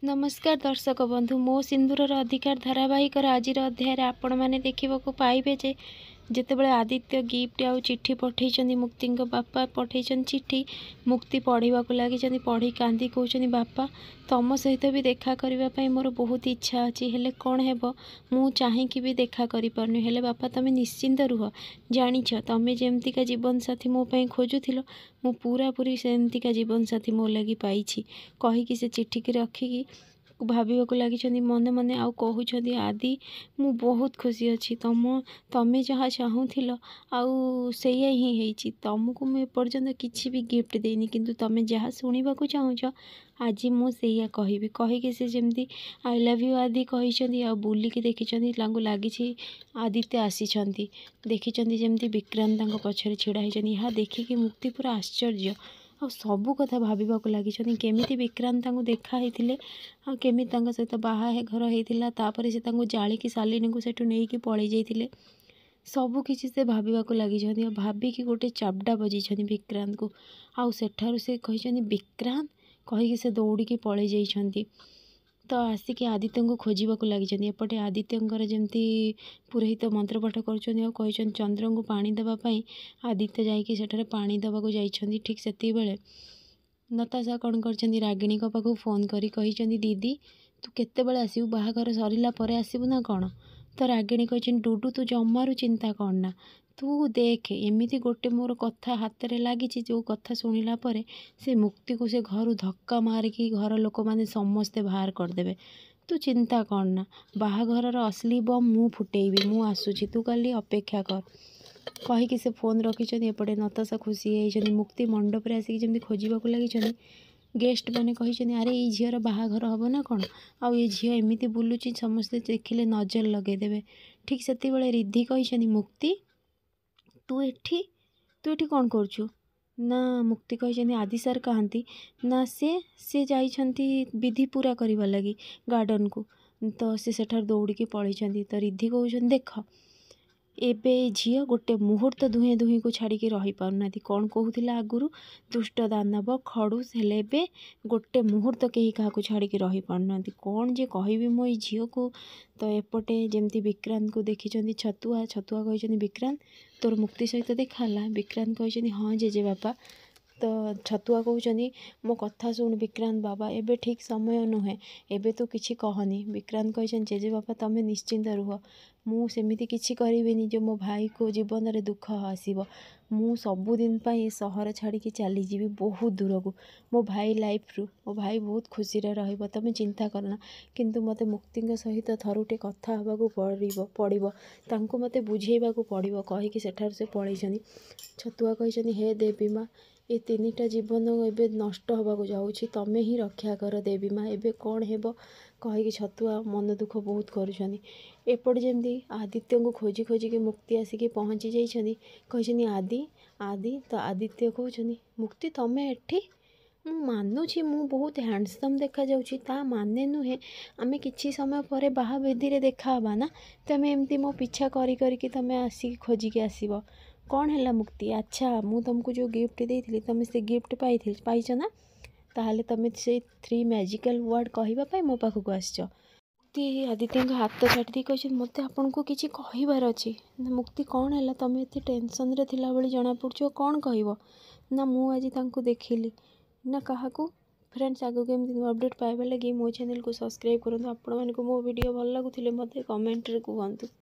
नमस्कार दर्शक बंधु मो सिंदूरर अधिकार धारावाहिकर आज अध्याय आपण मैंने देखा पाइबे जे जितेबाला आदित्य गिफ्ट आउ चिट्ठी पठे मुक्ति बापा पठे चिट्ठी मुक्ति पढ़ा लगी पढ़ी कांदी कहते बापा तुम सहित भी देखा करने मोर बहुत इच्छा अच्छी हेले कौन है मु चाहिए भी देखा करें हेले बापा तुम निश्चिंत रुह जाच तुम जमतीका जीवन साथी मोपाई खोजुल मु पूरा पूरी सेमतीका जीवन साथी मो लगी पाई कहीकि से चिट्ठी की रखिकी भाविबा लगी मने मने आउ कहते आदि मु बहुत खुशी अच्छी तमें जहाँ चाहूल आउ से ही तुमको मुझे पर्यंत किसी भी गिफ्ट देनी किंतु तुम जहाँ शुणा चाहूच आज मुझे कहि कहीकि से जमी आई लव यू आदि कही आ बुलिकी देखी लगी आदित्य आसी देखी जमी विक्रांत पछरे छिड़ा होती यह देखिकी मुक्ति पूरा आश्चर्य आ सबू कथा भाविबा लगी केमी विक्रांत देखाई केमी सहित बाहाघर होता से जालिकी शालिनी को सेठू नहीं पलि जाते सबु किसी से भाविबा लगी भाविकी गोटे चापड़ा बजे विक्रांत को आउ सेठारु से कही विक्रांत कहीकि से दौड़ी पलि जाइछंती तो आसिक आदित्य को खोजा लगी एपटे आदित्यर जमती पुरोहित मंत्रपाठ कर चंद्र को पानी देवाई आदित्य जाठे पानी देवाक जाइछंती ठीक से बेले नताशा कौन कर रागिणी पाखु फोन करी दीदी तू केतेबेले आसबू बाहाघर सरिला परे आसबू ना कौन तो रागिणी कही डुडू तू जमारू चिंता करना तू देख एमती गोटे मोर कथा हाथ में लगी जो कथा शुणिला परे से मुक्ति को से घर धक्का मारिकी घर लोक मैंने समस्ते बाहर करदे तू चिंता करना बाहाघर असली बम मु फुटेबी मु आसूची तू खाली अपेक्षा कर कहीकि से फोन रखी एपटे नताशा खुशी होती मुक्ति मंडप आसिक जमी खोजा लगी गेस्ट मैंने कही अरे ये झीर बाहाघर हम ना कौन आउ ये झी एमती बुलूची समस्ते देखिले नजर लगेदेवे ठीक से रिद्धि कही मुक्ति तू एठी कौन करुचु ना मुक्ति कही आदि सार कहती ना से जाइछंती विधि पूरा करने लगी गार्डन को तो से सेठार दौड़ी पलि तो रिद्धि कहते देख एबे झील गोटे मुहूर्त दुहें दुहीं को छाड़ी रही पारना कौन कहूला आगुरी दुष्ट दानव खड़ूस हेले बे गोटे मुहूर्त कहीं क्या छाड़ी रही पारना कौन जे कहि मो झील को तो एपटे जमती विक्रांत को देखी छतुआ कही विक्रांत तोर मुक्ति सहित देखाला विक्रांत कही हाँ जेजे बापा तो छतुआ कहते मो कथा शुण विक्रांत बाबा एबे ठीक समय नुहे एबे तो किसी कहनी विक्रांत कही जेजे बापा तमें निश्चिंत रुह मु सेमिति किछि करिबिनी जो मो भाई को जीवन रे दुख आसीबो मु सबुदिन पाई सहर छाड़ी चली जीवी बहुत दूर को मो भाई लाइफ रु मो भाई बहुत खुशी रे रहिबो तमें चिंता करना किंतु मते मुक्ति सहित थरुटे कथा हबाकू पड़िबो तांको मते बुझेइबाकू पड़िबो कहीकि सेठार से पळैछनी छतुआ कहिछनी हे देवी माँ ये तीनटा जीवन एबे नष्ट होबाकू जाउछि तमें ही रक्षा कर देवी माँ एबे कौन हेबो कहीकि छतुआ मन दुख बहुत करुछनी एपट जमी आदित्य को खोजी खोजिकी मुक्ति आसिक पहुँची जाइछनी कही आदि आदि तो आदित्य कहते मुक्ति तमें एठी मु मानुछि मु बहुत हैंडसम देखा जाउछि ता माने नुहे आमे किछि समय पर बाहा बेदी रे देखा हबा ना तमें एमती मो पीछा करी करी तमें आसिक खोजिकी आसीबो कौन है मुक्ति अच्छा मु तुमको जो गिफ्ट देइथिली तमें से गिफ्ट पाइछ ना ताहले तमें से 3 मैजिकल वर्ड कहवाई मो पाखक आसछ मुक्ति आदित्य हाथ छाड़ी कही मत आपन को किसी कहबार अच्छी ना मुक्ति कौन है तुम ये टेंशन रे थिला बड़ी जना पड़छ कौन कह ना मु आज देखिली ना क्या फ्रेंड्स आगो केमती अपडेट पाइबा लगी मो चैनल को सब्सक्राइब करूँ आपण मानक मो वीडियो भल लगुले मत कमेंट रे कहतु।